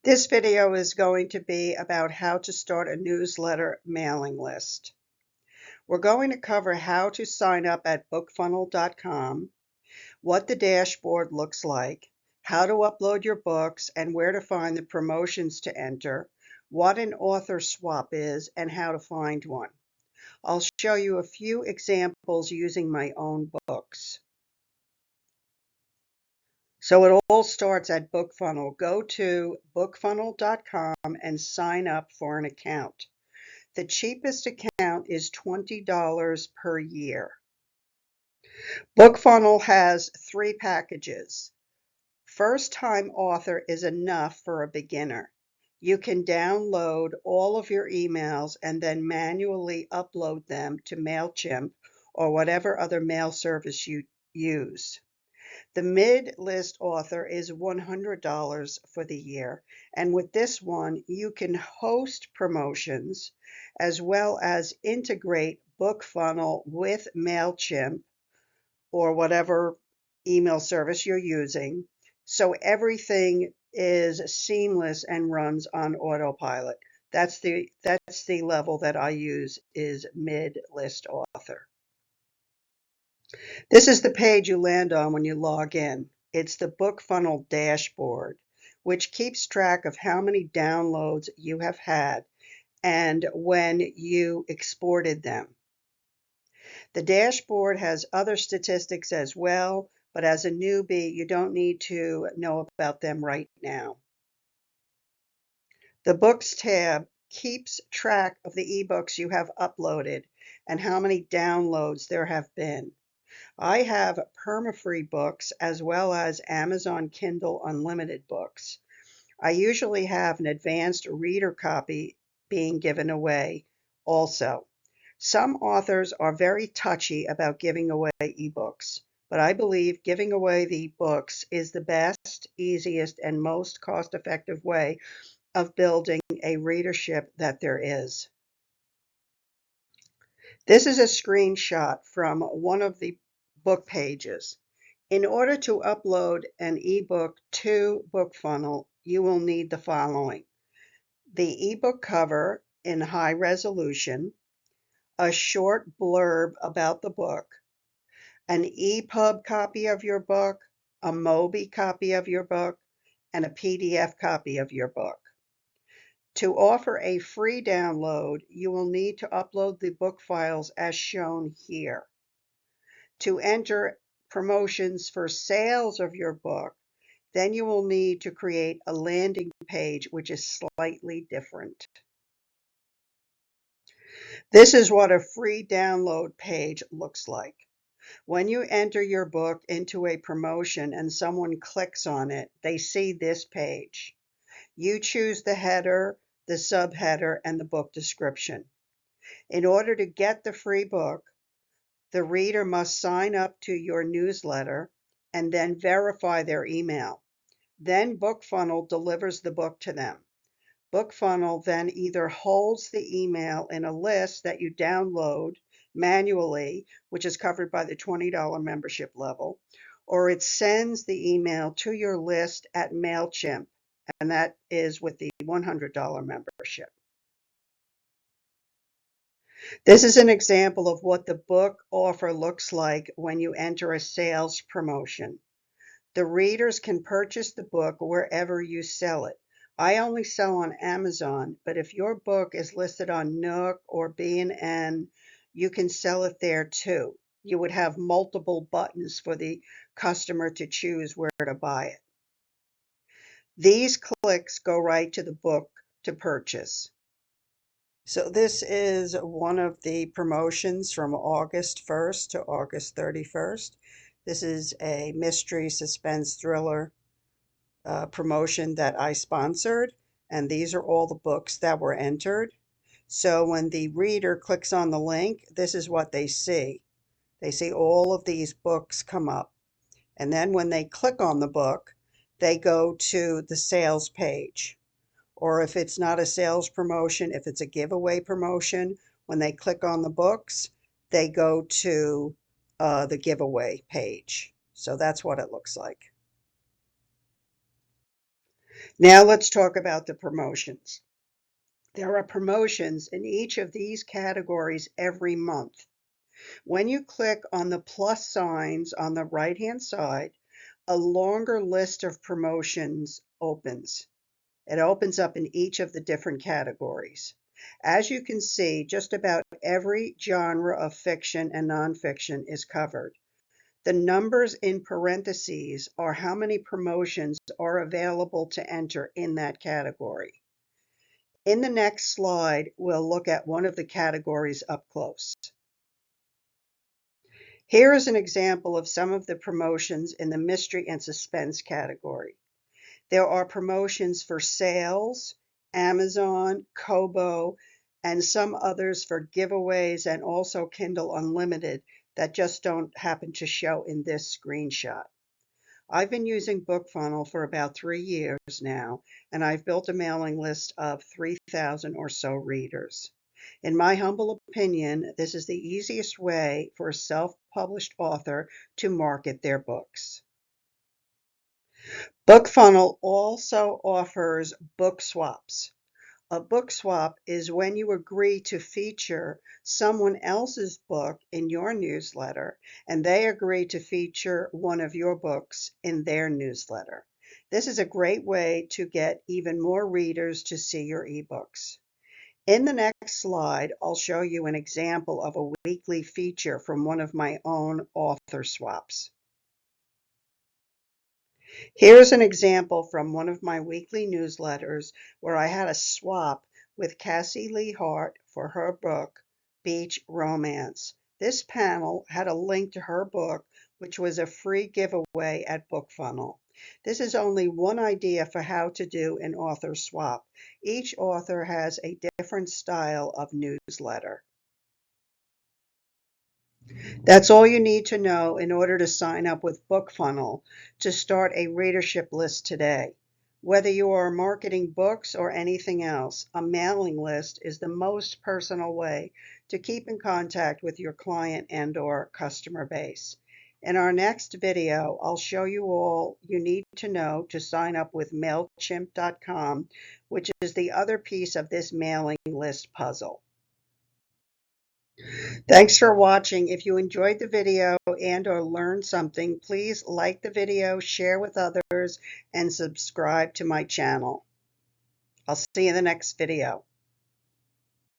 This video is going to be about how to start a newsletter mailing list. We're going to cover how to sign up at bookfunnel.com, what the dashboard looks like, how to upload your books and where to find the promotions to enter, what an author swap is, and how to find one. I'll show you a few examples using my own books. So it all starts at Bookfunnel. Go to bookfunnel.com and sign up for an account. The cheapest account is $20 per year. Bookfunnel has 3 packages. First-time author is enough for a beginner. You can download all of your emails and then manually upload them to MailChimp or whatever other mail service you use. The mid-list author is $100 for the year, and with this one, you can host promotions as well as integrate Bookfunnel with MailChimp or whatever email service you're using, so everything is seamless and runs on autopilot. That's the level that I use, is mid-list author. This is the page you land on when you log in. It's the Bookfunnel dashboard, which keeps track of how many downloads you have had and when you exported them. The dashboard has other statistics as well, but as a newbie, you don't need to know about them right now. The Books tab keeps track of the ebooks you have uploaded and how many downloads there have been. I have perma-free books as well as Amazon Kindle Unlimited books. I usually have an advanced reader copy being given away also. Some authors are very touchy about giving away ebooks, but I believe giving away the books is the best, easiest, and most cost-effective way of building a readership that there is. This is a screenshot from one of the book pages. In order to upload an ebook to Bookfunnel, you will need the following: the ebook cover in high resolution, a short blurb about the book, an EPUB copy of your book, a MOBI copy of your book, and a PDF copy of your book. To offer a free download, you will need to upload the book files as shown here. To enter promotions for sales of your book, then you will need to create a landing page which is slightly different. This is what a free download page looks like. When you enter your book into a promotion and someone clicks on it, they see this page. You choose the header, the subheader, and the book description. In order to get the free book, the reader must sign up to your newsletter and then verify their email. Then Bookfunnel delivers the book to them. Bookfunnel then either holds the email in a list that you download manually, which is covered by the $20 membership level, or it sends the email to your list at MailChimp, and that is with the $100 membership. This is an example of what the book offer looks like when you enter a sales promotion. The readers can purchase the book wherever you sell it. I only sell on Amazon, but if your book is listed on Nook or B&N, you can sell it there too. You would have multiple buttons for the customer to choose where to buy it. These clicks go right to the book to purchase. So this is one of the promotions from August 1st to August 31st. This is a mystery suspense thriller promotion that I sponsored, and these are all the books that were entered. So when the reader clicks on the link, this is what they see. They see all of these books come up. And then when they click on the book, they go to the sales page. Or if it's not a sales promotion, if it's a giveaway promotion, when they click on the books, they go to the giveaway page. So that's what it looks like. Now let's talk about the promotions. There are promotions in each of these categories every month. When you click on the plus signs on the right-hand side, a longer list of promotions opens. It opens up in each of the different categories. As you can see, just about every genre of fiction and nonfiction is covered. The numbers in parentheses are how many promotions are available to enter in that category. In the next slide, we'll look at one of the categories up close. Here is an example of some of the promotions in the mystery and suspense category. There are promotions for sales, Amazon, Kobo, and some others for giveaways and also Kindle Unlimited that just don't happen to show in this screenshot. I've been using Bookfunnel for about 3 years now, and I've built a mailing list of 3,000 or so readers. In my humble opinion, this is the easiest way for a self-published author to market their books. Bookfunnel also offers book swaps. A book swap is when you agree to feature someone else's book in your newsletter and they agree to feature one of your books in their newsletter. This is a great way to get even more readers to see your ebooks. In the next slide, I'll show you an example of a weekly feature from one of my own author swaps. Here's an example from one of my weekly newsletters where I had a swap with Cassie Lee Hart for her book, Beach Romance. This panel had a link to her book, which was a free giveaway at Bookfunnel. This is only one idea for how to do an author swap. Each author has a different style of newsletter. That's all you need to know in order to sign up with Bookfunnel to start a readership list today. Whether you are marketing books or anything else, a mailing list is the most personal way to keep in contact with your client and/or customer base. In our next video, I'll show you all you need to know to sign up with MailChimp.com, which is the other piece of this mailing list puzzle. Thanks for watching. If you enjoyed the video and or learned something, please like the video, share with others, and subscribe to my channel. I'll see you in the next video.